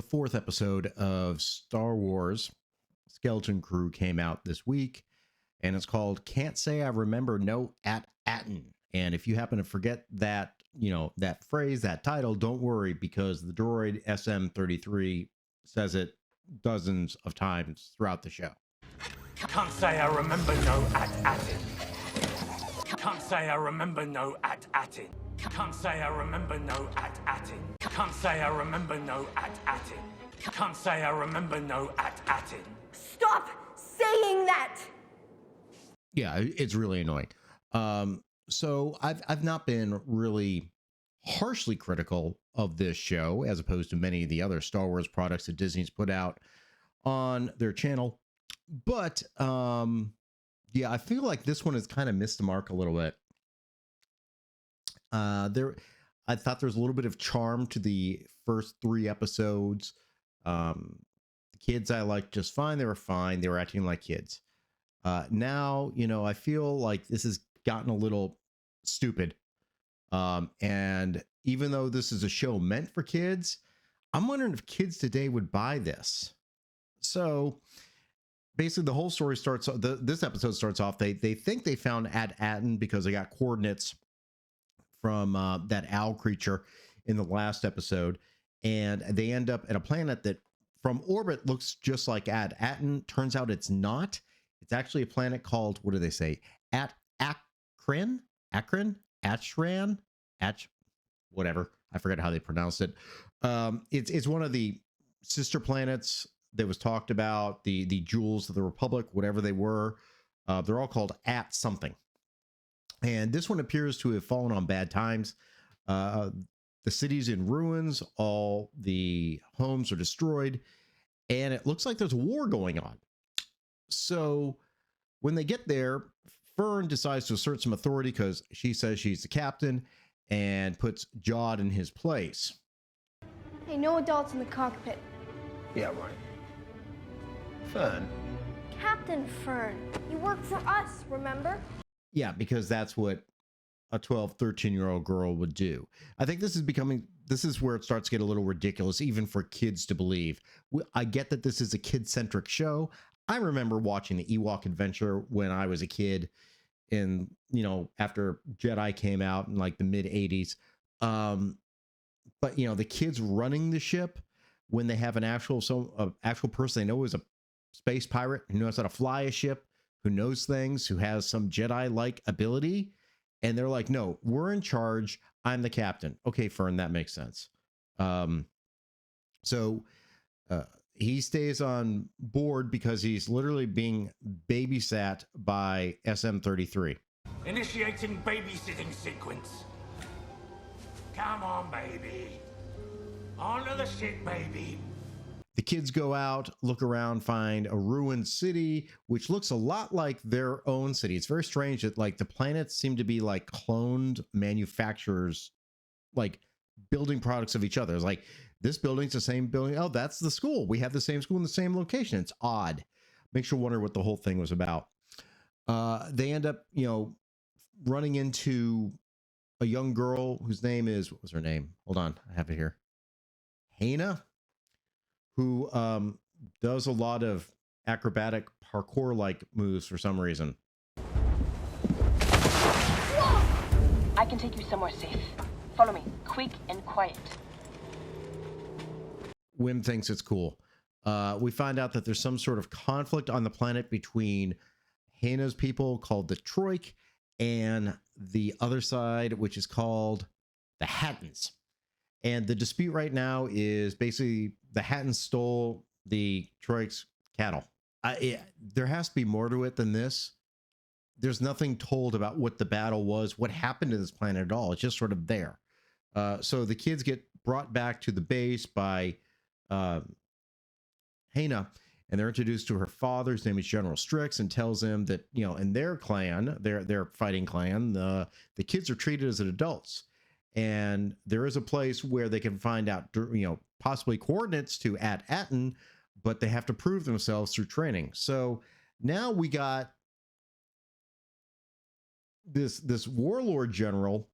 fourth episode of Star Wars Skeleton Crew came out this week, and it's called Can't Say I Remember No AT-ATN. And if you happen to forget that, that phrase, that title, don't worry, because the droid SM-33 says it dozens of times throughout the show. Can't say I remember no AT-ATN. Can't say I remember no AT-ATN. Can't say I remember no AT-ATN. Can't say I remember no AT-ATN. Can't say I remember no AT-ATN. Stop saying that! Yeah, it's really annoying. So I've not been really harshly critical of this show as opposed to many of the other Star Wars products that Disney's put out on their channel. But yeah, I feel like this one has kind of missed the mark a little bit. I thought there was a little bit of charm to the first 3 episodes. The kids I liked just fine. They were fine. They were acting like kids. Now, I feel like this has gotten a little stupid. And even though this is a show meant for kids, I'm wondering if kids today would buy this. So basically the whole story starts, this episode starts off, they think they found AT-ATN because they got coordinates from that owl creature in the last episode, and they end up at a planet that from orbit looks just like AT-ATN. Turns out it's not. It's actually a planet called, what do they say, Akran, whatever, I forget how they pronounce it. It's one of the sister planets that was talked about, the jewels of the Republic, whatever they were. They're all called at something. And this one appears to have fallen on bad times. The city's in ruins. All the homes are destroyed. And it looks like there's a war going on. So when they get there, Fern decides to assert some authority because she says she's the captain and puts Jod in his place. Hey, no adults in the cockpit. Yeah, right. Fern. Captain Fern, you work for us, remember? Yeah, because that's what a 12, 13-year-old girl would do. I think this is where it starts to get a little ridiculous, even for kids to believe. I get that this is a kid-centric show. I remember watching the Ewok Adventure when I was a kid in, after Jedi came out in like the mid 80s. But the kids running the ship, when they have an actual person they know is a space pirate who knows how to fly a ship, who knows things, who has some Jedi-like ability, and they're like, no, we're in charge. I'm the captain. Okay, Fern, that makes sense. So he stays on board because he's literally being babysat by SM-33. Initiating babysitting sequence. Come on, baby. Onto the ship, baby. The kids go out, look around, find a ruined city, which looks a lot like their own city. It's very strange that like the planets seem to be like cloned manufacturers, like building products of each other. It's like, this building's the same building. Oh, that's the school. We have the same school in the same location. It's odd. Makes you wonder what the whole thing was about. They end up, running into a young girl whose name is, what was her name? Hold on, I have it here. Hannah, who does a lot of acrobatic parkour-like moves for some reason. I can take you somewhere safe. Follow me, quick and quiet. Wim thinks it's cool. We find out that there's some sort of conflict on the planet between Hannah's people called the Troik and the other side, which is called the Hattons. And the dispute right now is basically the Hattons stole the Troik's cattle. There has to be more to it than this. There's nothing told about what the battle was, what happened to this planet at all. It's just sort of there. So the kids get brought back to the base by Hannah, and they're introduced to her father. His name is General Strix, and tells him that, in their clan, their fighting clan, the kids are treated as adults. And there is a place where they can find out, possibly coordinates to AT-ATN, but they have to prove themselves through training. So now we got this warlord general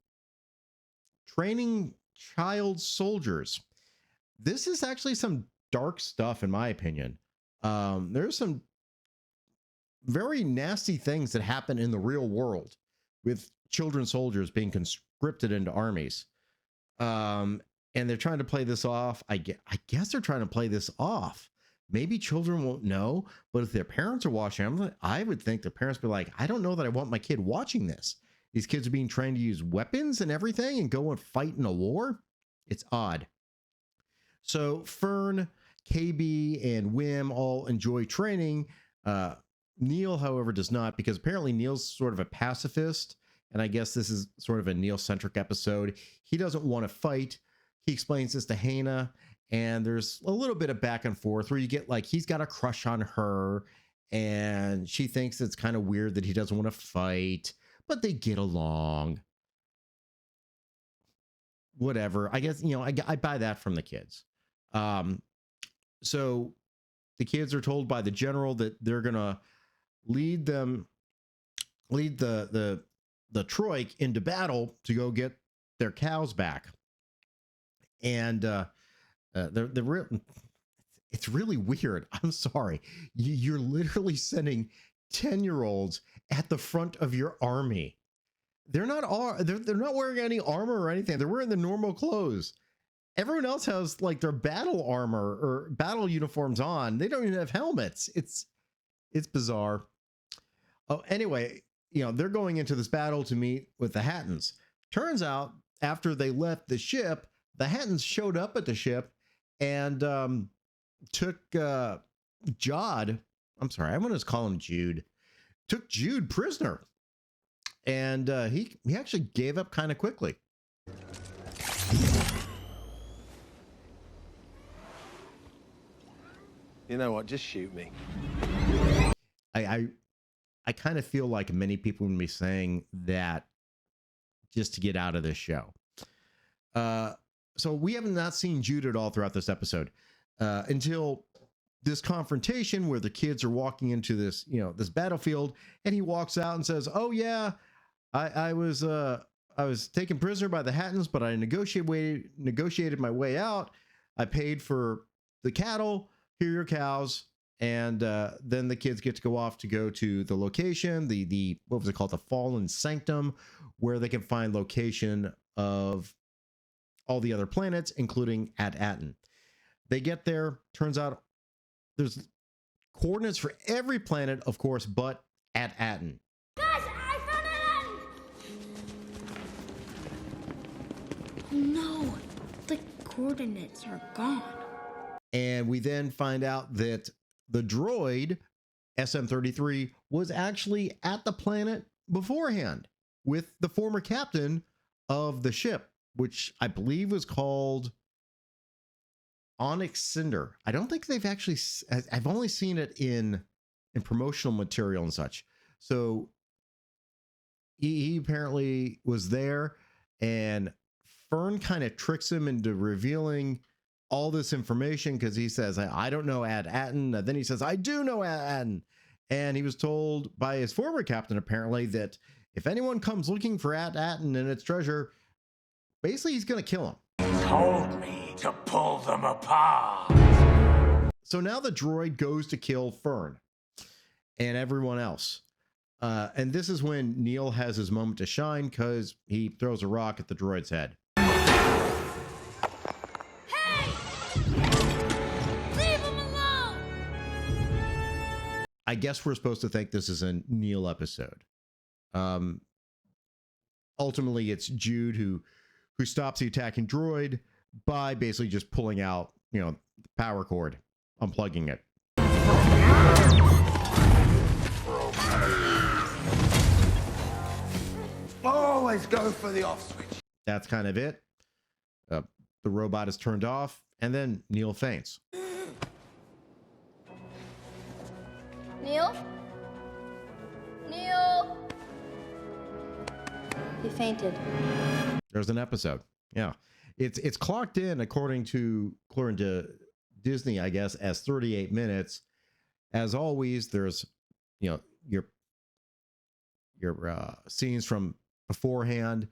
training child soldiers. This is actually some dark stuff, in my opinion. There's some very nasty things that happen in the real world with children soldiers being conscripted into armies. And they're trying to play this off. I guess they're trying to play this off. Maybe children won't know, but if their parents are watching, I would think the parents be like, I don't know that I want my kid watching this. These kids are being trained to use weapons and everything and go and fight in a war. It's odd. So Fern, KB, and Wim all enjoy training. Neil, however, does not, because apparently Neil's sort of a pacifist. And I guess this is sort of a Neil-centric episode. He doesn't want to fight. He explains this to Hannah, and there's a little bit of back and forth where you get like he's got a crush on her, and she thinks it's kind of weird that he doesn't want to fight, but they get along. Whatever. I guess, I buy that from the kids. So the kids are told by the general that they're gonna lead the Troik into battle to go get their cows back. And it's really weird. I'm sorry. You're literally sending 10-year-olds at the front of your army. They're not wearing any armor or anything. They're wearing the normal clothes. Everyone else has like their battle armor or battle uniforms on. They don't even have helmets. It's bizarre. Oh, anyway, they're going into this battle to meet with the Hattons. Turns out after they left the ship, the Hattons showed up at the ship and took Jod. I'm sorry, I want to call him Jude. Took Jude prisoner, and he actually gave up kind of quickly. You know what? Just shoot me. I kind of feel like many people would be saying that just to get out of this show. So we have not seen Jude at all throughout this episode until this confrontation where the kids are walking into this, this battlefield, and he walks out and says, "Oh yeah, I was taken prisoner by the Hattons, but I negotiated my way out. I paid for the cattle. Here are your cows." And then the kids get to go off to go to the location, the what was it called, the Fallen Sanctum, where they can find location of all the other planets, including At-Aten. They get there. Turns out there's coordinates for every planet, of course, but At-Aten. Guys, I found an end! No, the coordinates are gone. And we then find out that the droid SM-33 was actually at the planet beforehand with the former captain of the ship, which I believe was called Onyx Cinder. I don't think they've actually, I've only seen it in promotional material and such. So he apparently was there, and Fern kind of tricks him into revealing all this information because he says, I don't know At-Aten. Then he says, I do know At-Aten. And he was told by his former captain, apparently, that if anyone comes looking for At-Aten and its treasure, basically he's going to kill him. Told me to pull them apart. So now the droid goes to kill Fern and everyone else. And this is when Neil has his moment to shine because he throws a rock at the droid's head. I guess we're supposed to think this is a Neil episode. Ultimately, it's Jude who stops the attacking droid by basically just pulling out, the power cord, unplugging it. Always go for the off switch. That's kind of it. The robot is turned off, and then Neil faints. Neil? Neil? He fainted. There's an episode. Yeah. It's clocked in according to Disney, I guess, as 38 minutes. As always, there's, your scenes from beforehand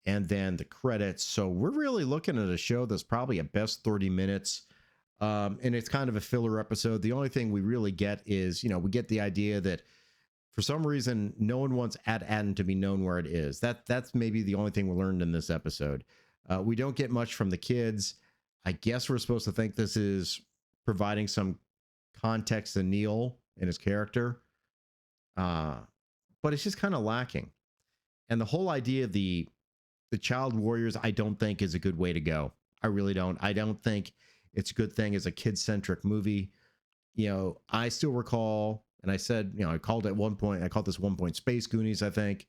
and then the credits. So we're really looking at a show that's probably at best 30 minutes. And it's kind of a filler episode. The only thing we really get is, we get the idea that for some reason, no one wants At-Atin to be known where it is. That's maybe the only thing we learned in this episode. We don't get much from the kids. I guess we're supposed to think this is providing some context to Neil and his character. But it's just kind of lacking. And the whole idea of the child warriors, I don't think is a good way to go. I really don't. I don't think it's a good thing as a kid-centric movie. I still recall, and I said, I called at one point, I called this one point Space Goonies, I think.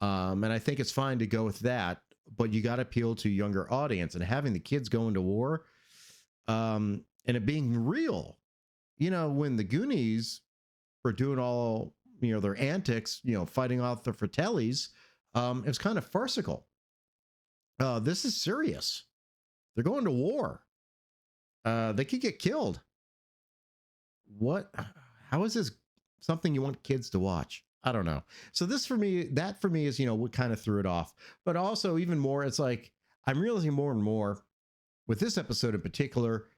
And I think it's fine to go with that, but you got to appeal to a younger audience, and having the kids go into war, and it being real. When the Goonies were doing all, their antics, fighting off the Fratellis, it was kind of farcical. This is serious. They're going to war. They could get killed. How is this something you want kids to watch? I don't know. So that for me is, what kind of threw it off. But also even more, it's like, I'm realizing more and more with this episode in particular,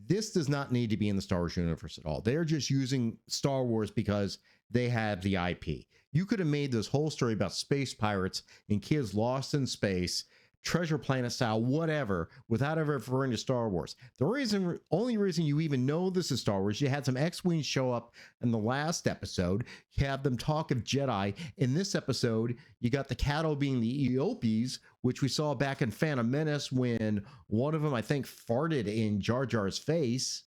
this does not need to be in the Star Wars universe at all. They're just using Star Wars because they have the IP. You could have made this whole story about space pirates and kids lost in space, Treasure Planet style, whatever, without ever referring to Star Wars. The only reason you even know this is Star Wars, you had some X-Wings show up in the last episode. You have them talk of Jedi. In this episode, you got the cattle being the Eopes, which we saw back in Phantom Menace when one of them, I think, farted in Jar Jar's face.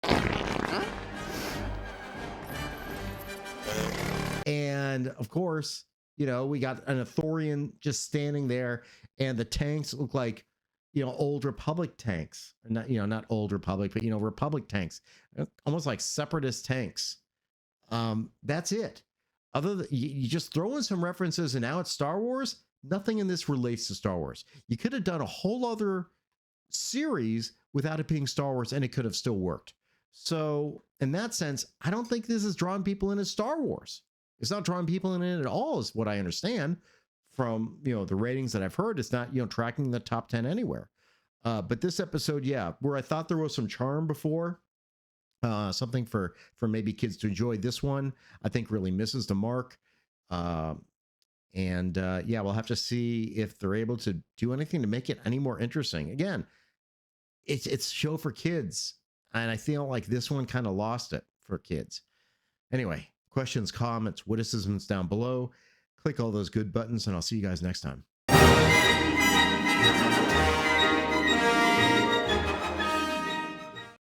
And of course, we got an Ithorian just standing there, and the tanks look like, old Republic tanks. Not old Republic, but, Republic tanks, almost like separatist tanks. That's it. Other than you just throw in some references, and now it's Star Wars. Nothing in this relates to Star Wars. You could have done a whole other series without it being Star Wars, and it could have still worked. So in that sense, I don't think this is drawing people into Star Wars. It's not drawing people in it at all, is what I understand from, the ratings that I've heard. It's not, tracking the top 10 anywhere. But this episode, where I thought there was some charm before, something for maybe kids to enjoy, this one, I think really misses the mark. We'll have to see if they're able to do anything to make it any more interesting. Again, it's a show for kids, and I feel like this one kind of lost it for kids. Anyway, questions, comments, witticisms down below. Click all those good buttons, and I'll see you guys next time.